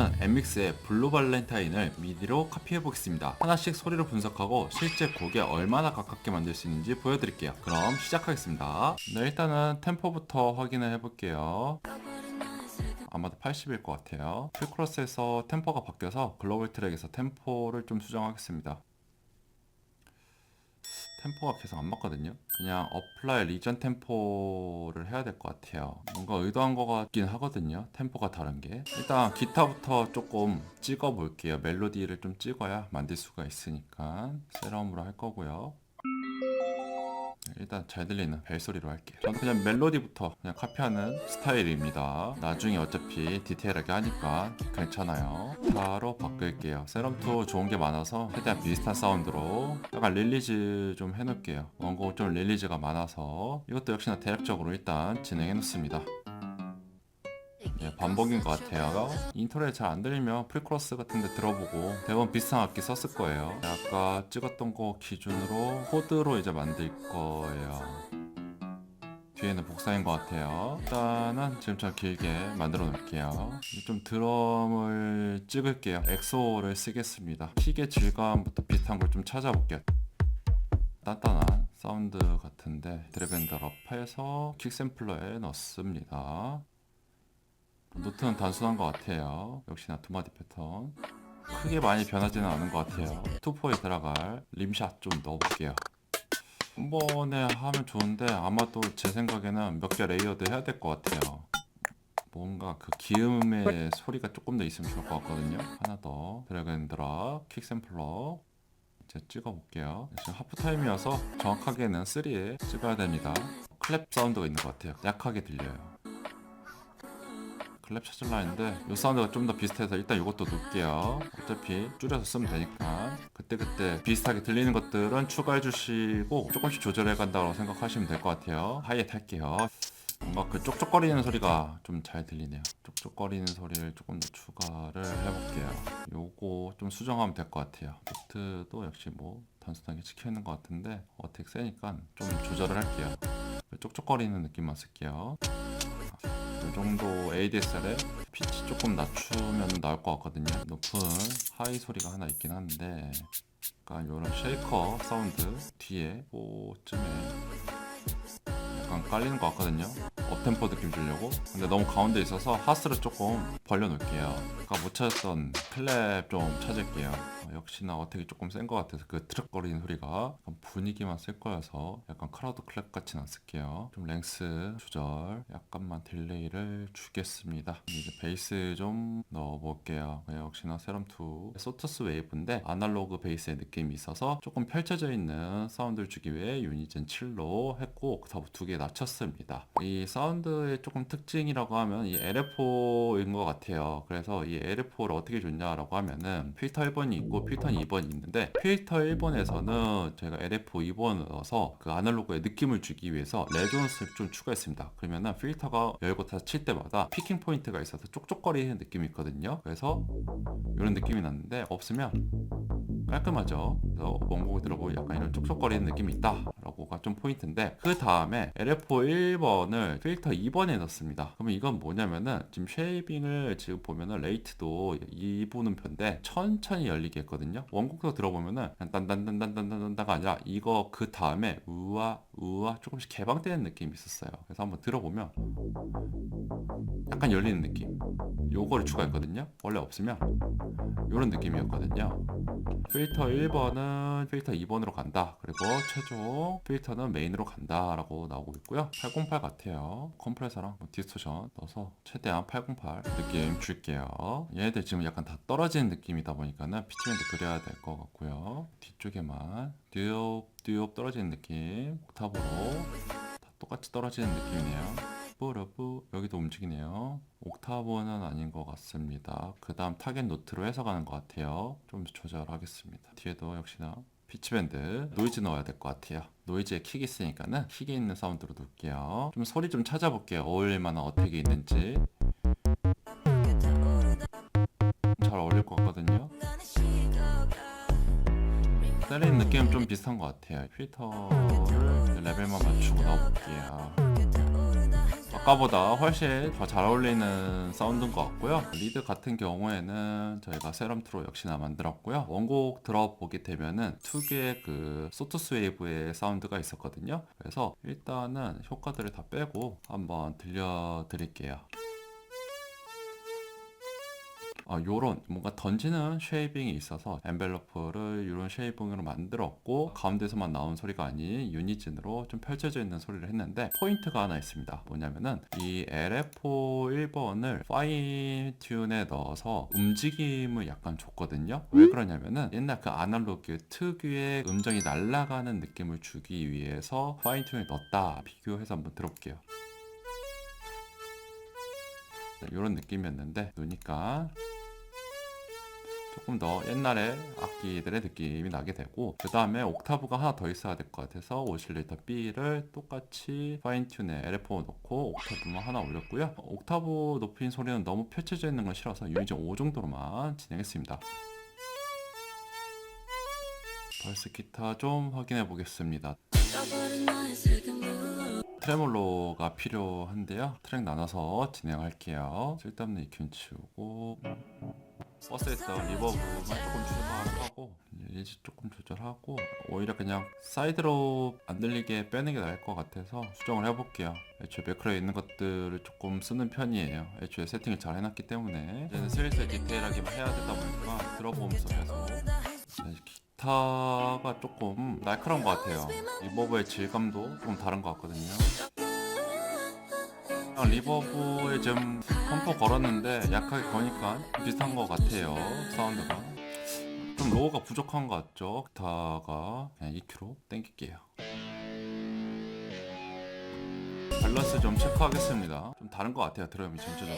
일단은 엠믹스의 블루 발렌타인을 미디로 카피해 보겠습니다. 하나씩 소리를 분석하고 실제 곡에 얼마나 가깝게 만들 수 있는지 보여드릴게요. 그럼 시작하겠습니다. 네, 일단은 템포부터 확인을 해볼게요. 아마도 80일 것 같아요. 풀크로스에서 템포가 바뀌어서 글로벌 트랙에서 템포를 좀 수정하겠습니다. 템포가 계속 안 맞거든요. 그냥 어플라이 리전 템포를 해야 될 것 같아요. 뭔가 의도한 것 같긴 하거든요. 템포가 다른 게. 일단 기타부터 조금 찍어 볼게요. 멜로디를 좀 찍어야 만들 수가 있으니까 세럼으로 할 거고요. 일단 잘 들리는 벨소리로 할게요. 저는 그냥 멜로디부터 그냥 카피하는 스타일입니다. 나중에 어차피 디테일하게 하니까 괜찮아요. 바로 바꿀게요. 세럼2 좋은 게 많아서 최대한 비슷한 사운드로 약간 릴리즈 좀 해놓을게요. 원곡 좀 릴리즈가 많아서 이것도 역시나 대략적으로 일단 진행해 놓습니다. 예, 반복인 것 같아요. 인트로에 잘 안 들리면 프리코러스 같은 데 들어보고 대부분 비슷한 악기 썼을 거예요. 아까 찍었던 거 기준으로 코드로 이제 만들 거예요. 뒤에는 복사인 것 같아요. 일단은 지금처럼 길게 만들어 놓을게요. 좀 드럼을 찍을게요. 엑소를 쓰겠습니다. 킥의 질감부터 비슷한 걸 좀 찾아볼게요. 단단한 사운드 같은데 드래그 앤 드롭해서 킥 샘플러에 넣습니다. 노트는 단순한 것 같아요. 역시나 두 마디 패턴. 크게 많이 변하지는 않은 것 같아요. 투포에 들어갈 림샷 좀 넣어볼게요. 한 번에 하면 좋은데 아마도 제 생각에는 몇 개 레이어드 해야 될 것 같아요. 뭔가 그 기음의 소리가 조금 더 있으면 좋을 것 같거든요. 하나 더 드래그 앤 드롭 킥 샘플러 이제 찍어볼게요. 지금 하프타임이어서 정확하게는 3에 찍어야 됩니다. 클랩 사운드가 있는 것 같아요. 약하게 들려요. 클랩 찾으려 했는데 이 사운드가 좀 더 비슷해서 일단 이것도 놓을게요. 어차피 줄여서 쓰면 되니까 그때그때 비슷하게 들리는 것들은 추가해 주시고 조금씩 조절해 간다고 생각하시면 될 것 같아요. 하이햇 할게요. 뭔가 그 쪽쪽거리는 소리가 좀 잘 들리네요. 쪽쪽거리는 소리를 조금 더 추가를 해볼게요. 요거 좀 수정하면 될 것 같아요. 비트도 역시 뭐 단순하게 찍혀 있는 것 같은데 어택 세니까 좀 조절을 할게요. 쪽쪽거리는 느낌만 쓸게요. 이 정도 ADSL에 피치 조금 낮추면 나올 것 같거든요. 높은 하이 소리가 하나 있긴 한데 약간 이런 쉐이커 사운드 뒤에 그쯤에 약간 깔리는 것 같거든요. 업템포 느낌 주려고. 근데 너무 가운데 있어서 하스를 조금 벌려놓을게요. 아까 못 찾았던 클랩 좀 찾을게요. 역시나 어택이 조금 센 것 같아서 그 트럭거리는 소리가 분위기만 쓸 거여서 약간 크라우드 클랩 같진 않 쓸게요. 좀 랭스 조절, 약간만 딜레이를 주겠습니다. 이제 베이스 좀 넣어볼게요. 역시나 세럼2 소터스 웨이브인데 아날로그 베이스의 느낌이 있어서 조금 펼쳐져 있는 사운드를 주기 위해 유니젠 7로 했고 옥타브 2개 낮췄습니다. 이 사운드의 조금 특징이라고 하면 이 LFO인 것 같아요. 그래서 이 LFO를 어떻게 줬냐라고 하면은 필터 1번이 있고 필터 2번이 있는데 필터 1번에서는 저희가 LFO 2번을 넣어서 그 아날로그의 느낌을 주기 위해서 레조넌스를 좀 추가했습니다. 그러면은 필터가 열고 닫힐 때마다 피킹 포인트가 있어서 쪽쪽거리는 느낌이 있거든요. 그래서 이런 느낌이 났는데 없으면 깔끔하죠. 그래서 원곡을 들어보면 약간 이런 쪽쪽거리는 느낌이 있다라고가 좀 포인트인데 그 다음에 LFO 1번을 필터 2번에 넣습니다. 그러면 이건 뭐냐면은 지금 쉐이빙을 지금 보면은 레이트도 2분음표인데 천천히 열리게 했거든요. 원곡도 들어보면은 딴딴딴딴딴딴딴가 아니라 이거 그 다음에 우와 조금씩 개방되는 느낌이 있었어요. 그래서 한번 들어보면 약간 열리는 느낌. 요거를 추가했거든요. 원래 없으면 이런 느낌이었거든요. 필터 1번은 필터 2번으로 간다. 그리고 최종 필터는 메인으로 간다 라고 나오고 있고요. 808 같아요. 컴프레서랑 디스토션 넣어서 최대한 808 느낌 줄게요. 얘네들 지금 약간 다 떨어지는 느낌이다 보니까는 피치밴드 그려야 될 것 같고요. 뒤쪽에만 듀옵 떨어지는 느낌 옥타브로 다 똑같이 떨어지는 느낌이네요. 뿌러뿌 여기도 움직이네요. 옥타브는 아닌 것 같습니다. 그 다음 타겟 노트로 해석하는 것 같아요. 좀 조절하겠습니다. 뒤에도 역시나 피치밴드 노이즈 넣어야 될 것 같아요. 노이즈에 킥이 있으니까는 킥이 있는 사운드로 놓을게요. 좀 소리 좀 찾아볼게요. 어울릴 만한 어택이 있는지. 잘 어울릴 것 같거든요. 때리는 느낌은 좀 비슷한 것 같아요. 필터를 레벨만 맞추고 넣어볼게요. 아까보다 훨씬 더 잘 어울리는 사운드인 것 같고요. 리드 같은 경우에는 저희가 세럼2로 역시나 만들었고요. 원곡 들어보게 되면은 특유의 그 소투스 웨이브의 사운드가 있었거든요. 그래서 일단은 효과들을 다 빼고 한번 들려드릴게요. 요런 뭔가 던지는 쉐이빙이 있어서 엔벨로프를 이런 쉐이빙으로 만들었고, 가운데서만 나온 소리가 아닌 유니즌으로 좀 펼쳐져 있는 소리를 했는데, 포인트가 하나 있습니다. 뭐냐면은 이 LFO 1번을 파인 튠에 넣어서 움직임을 약간 줬거든요. 왜 그러냐면은 옛날 그 아날로그 특유의 음정이 날아가는 느낌을 주기 위해서 파인 튠에 넣었다. 비교해서 한번 들어볼게요. 이런 느낌이었는데 놓으니까 조금 더 옛날의 악기들의 느낌이 나게 되고, 그 다음에 옥타브가 하나 더 있어야 될 것 같아서 오실레이터 B를 똑같이 파인튠에 LFO 넣고 옥타브만 하나 올렸고요. 옥타브 높인 소리는 너무 펼쳐져 있는 건 싫어서 유니즌 5 정도로만 진행했습니다. 벌스 기타 좀 확인해 보겠습니다. 트레몰로가 필요한데요. 트랙 나눠서 진행할게요. 쓸데없는 EQ는 치우고, 버스에서 리버브만 조금 추가하고 리즈 조금 조절하고, 오히려 그냥 사이드로 안 들리게 빼는 게 나을 것 같아서 수정을 해볼게요. 애초에 매크로에 있는 것들을 조금 쓰는 편이에요. 애초에 세팅을 잘 해놨기 때문에. 이제는 슬슬 디테일하게만 해야 되다 보니까 들어보면서 계속. 기타가 조금 날카로운 것 같아요. 리버브의 질감도 좀 다른 것 같거든요. 리버브에 좀 펌프 걸었는데 약하게 거니까 비슷한 것 같아요. 사운드가 좀 로우가 부족한 것 같죠. 기타가 그냥 EQ로 땡길게요. 밸런스 좀 체크하겠습니다. 좀 다른 것 같아요. 드럼이 전체적으로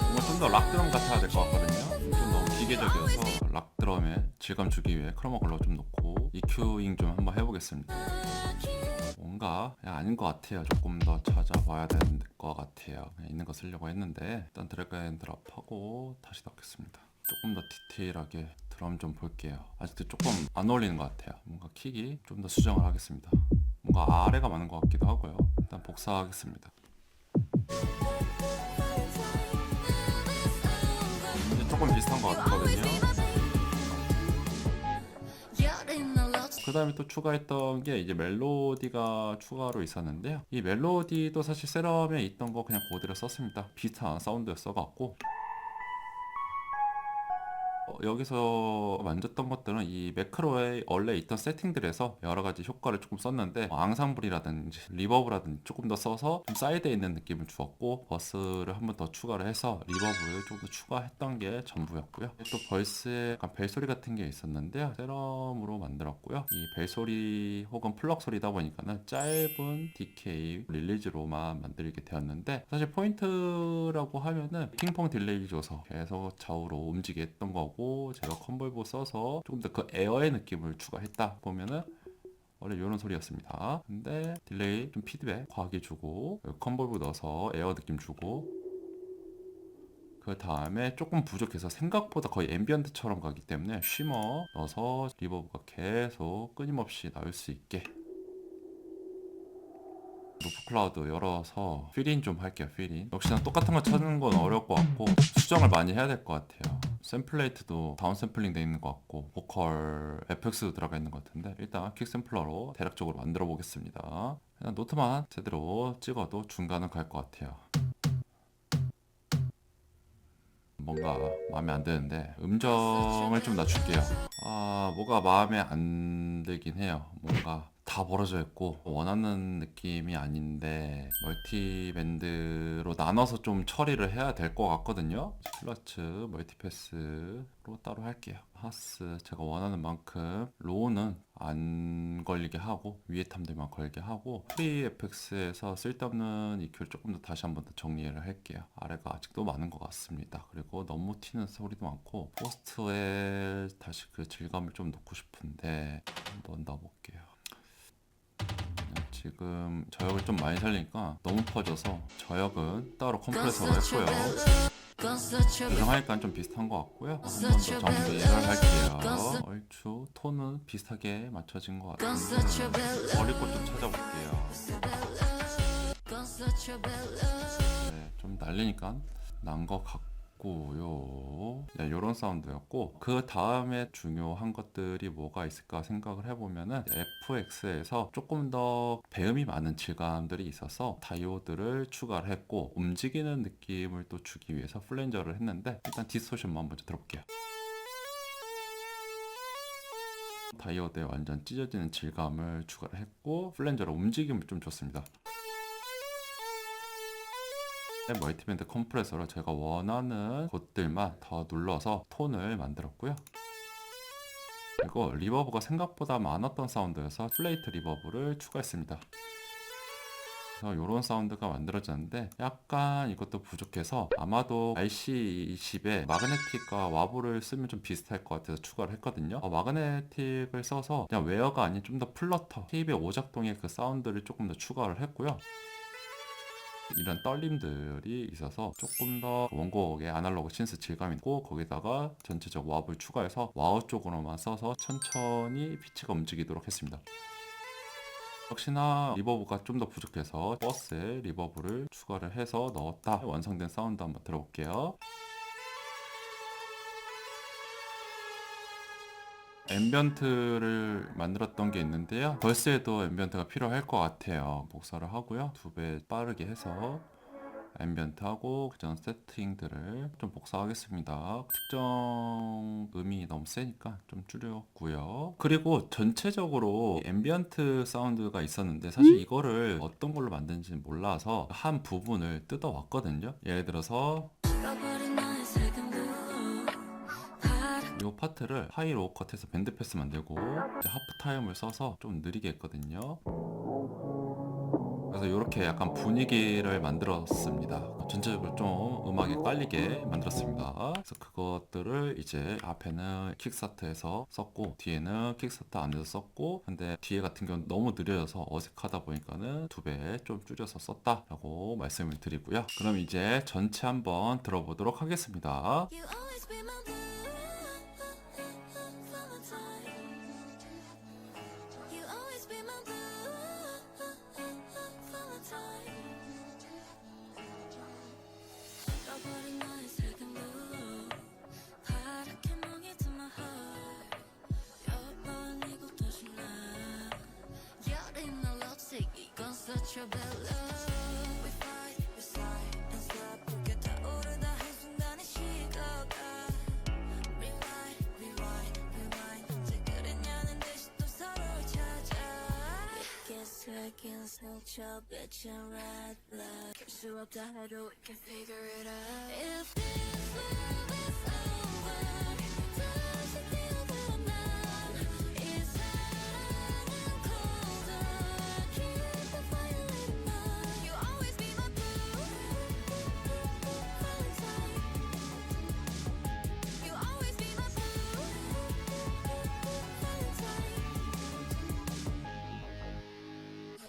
뭔가 좀 더 락드럼 같아야 될 것 같거든요. 좀 너무 기계적이어서 락드럼에 질감 주기 위해 크로마 컬러 좀 넣고 EQ잉 좀 한번 해보겠습니다. 뭔가 아닌 것 같아요. 조금 더 찾아봐야 되는 것 같아요. 그냥 있는 거 쓰려고 했는데 일단 드래그 앤 드랍하고 다시 넣겠습니다. 조금 더 디테일하게 드럼 좀 볼게요. 아직도 조금 안 어울리는 것 같아요. 뭔가 킥이 좀 더 수정을 하겠습니다. 뭔가 아래가 많은 것 같기도 하고요. 일단 복사하겠습니다. 이제 조금 비슷한 것 같거든요. 그 다음에 또 추가했던 게 이제 멜로디가 추가로 있었는데요. 이 멜로디도 사실 세럼에 있던 거 그냥 그대로 썼습니다. 비슷한 사운드였어갖고, 여기서 만졌던 것들은 이 매크로에 원래 있던 세팅들에서 여러 가지 효과를 조금 썼는데, 앙상블이라든지 리버브라든지 조금 더 써서 좀 사이드에 있는 느낌을 주었고, 버스를 한 번 더 추가를 해서 리버브를 조금 더 추가했던 게 전부였고요. 또 벌스에 약간 벨소리 같은 게 있었는데요. 세럼으로 만들었고요. 이 벨소리 혹은 플럭 소리다 보니까는 짧은 DK 릴리즈로만 만들게 되었는데, 사실 포인트라고 하면은 핑퐁 딜레이 줘서 계속 좌우로 움직이게 했던 거고, 제가 컨볼브 써서 조금 더 그 에어의 느낌을 추가했다 보면은 원래 이런 소리였습니다. 근데 딜레이 좀 피드백 과하게 주고, 컨볼브 넣어서 에어 느낌 주고, 그 다음에 조금 부족해서 생각보다 거의 앰비언트처럼 가기 때문에 쉬머 넣어서 리버브가 계속 끊임없이 나올 수 있게, 루프 클라우드 열어서 필인 좀 할게요. 필인 역시나 똑같은 거 찾는 건 어려울 것 같고 수정을 많이 해야 될 것 같아요. 샘플레이트도 다운 샘플링 돼 있는 것 같고 보컬 FX도 들어가 있는 것 같은데, 일단 킥 샘플러로 대략적으로 만들어 보겠습니다. 그냥 노트만 제대로 찍어도 중간은 갈 것 같아요. 뭔가 마음에 안 드는데 음정을 좀 낮출게요. 뭐가 마음에 안 들긴 해요. 뭔가 다 벌어져 있고 원하는 느낌이 아닌데 멀티밴드로 나눠서 좀 처리를 해야 될 것 같거든요. 클러츠 멀티패스로 따로 할게요. 하스 제가 원하는 만큼, 로우는 안 걸리게 하고 위에 탐들만 걸게 하고, 프리 FX에서 쓸데없는 EQ를 조금 더 다시 한번 더 정리를 할게요. 아래가 아직도 많은 것 같습니다. 그리고 너무 튀는 소리도 많고, 포스트에 다시 그 질감을 좀 넣고 싶은데 한번 넣어볼게요. 지금 저역을 좀 많이 살리니까 너무 퍼져서 저역은 따로 컴프레서로 했고요. 조정하니까 좀 비슷한 것 같고요. 한 번 더 정리를 할게요. 얼추 톤은 비슷하게 맞춰진 것 같은데 머리꽃 좀 찾아볼게요. 네, 좀 날리니까 난 것 같고요. 네, 이런 사운드였고, 그 다음에 중요한 것들이 뭐가 있을까 생각을 해보면은 FX에서 조금 더 배음이 많은 질감들이 있어서 다이오드를 추가를 했고, 움직이는 느낌을 또 주기 위해서 플랜저를 했는데, 일단 디스토션만 먼저 들어볼게요. 다이오드에 완전 찢어지는 질감을 추가를 했고, 플랜저로 움직임을 좀 줬습니다. 멀티밴드 컴프레서로 제가 원하는 곳들만 더 눌러서 톤을 만들었고요. 그리고 리버브가 생각보다 많았던 사운드여서 플레이트 리버브를 추가했습니다. 그래서 이런 사운드가 만들어졌는데, 약간 이것도 부족해서 아마도 RC20에 마그네틱과 와브를 쓰면 좀 비슷할 것 같아서 추가를 했거든요. 마그네틱을 써서 그냥 웨어가 아닌 좀 더 플러터, 테이프의 오작동의 그 사운드를 조금 더 추가를 했고요. 이런 떨림들이 있어서 조금 더 원곡의 아날로그 신스 질감 있고, 거기다가 전체적 와브를 추가해서 와우 쪽으로만 써서 천천히 피치가 움직이도록 했습니다. 역시나 리버브가 좀 더 부족해서 버스에 리버브를 추가를 해서 넣었다. 완성된 사운드 한번 들어볼게요. 앰비언트를 만들었던 게 있는데요. 벌스에도 앰비언트가 필요할 것 같아요. 복사를 하고요. 2배 빠르게 해서 앰비언트하고 그전 세팅들을 좀 복사하겠습니다. 특정 음이 너무 세니까 좀 줄였고요. 그리고 전체적으로 앰비언트 사운드가 있었는데, 사실 이거를 어떤 걸로 만든지는 몰라서 한 부분을 뜯어왔거든요. 예를 들어서 이 파트를 하이로우 컷해서 밴드 패스 만들고 하프 타임을 써서 좀 느리게 했거든요. 그래서 이렇게 약간 분위기를 만들었습니다. 전체적으로 좀 음악이 깔리게 만들었습니다. 그래서 그것들을 이제 앞에는 킥스타트에서 썼고, 뒤에는 킥스타트 안에서 썼고, 근데 뒤에 같은 경우는 너무 느려져서 어색하다 보니까는 2배 좀 줄여서 썼다라고 말씀을 드리고요. 그럼 이제 전체 한번 들어보도록 하겠습니다. 상처 맺힌 red blood 수 없다 해도 we can figure it out If this love is over 다시 뛰어들어 이 사랑은 colder Keep the fire lit up You always be my blue Valentine You always be my blue Valentine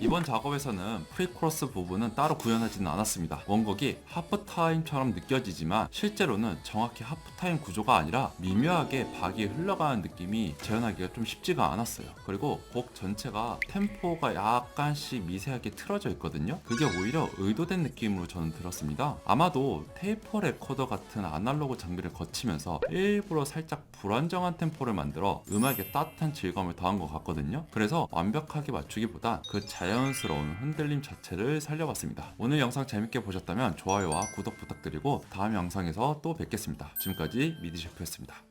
이번 작업에서는 프리코러스 부분은 따로 구현하지는 않았습니다. 원곡이 하프타임처럼 느껴지지만 실제로는 정확히 하프타임 구조가 아니라 미묘하게 박이 흘러가는 느낌이 재현하기가 좀 쉽지가 않았어요. 그리고 곡 전체가 템포가 약간씩 미세하게 틀어져 있거든요. 그게 오히려 의도된 느낌으로 저는 들었습니다. 아마도 테이프 레코더 같은 아날로그 장비를 거치면서 일부러 살짝 불안정한 템포를 만들어 음악에 따뜻한 질감을 더한 것 같거든요. 그래서 완벽하게 맞추기보다 그 자연스러운 흔들림 자체를 살려봤습니다. 오늘 영상 재밌게 보셨다면 좋아요와 구독 부탁드리고 다음 영상에서 또 뵙겠습니다. 지금까지 미디셰프였습니다.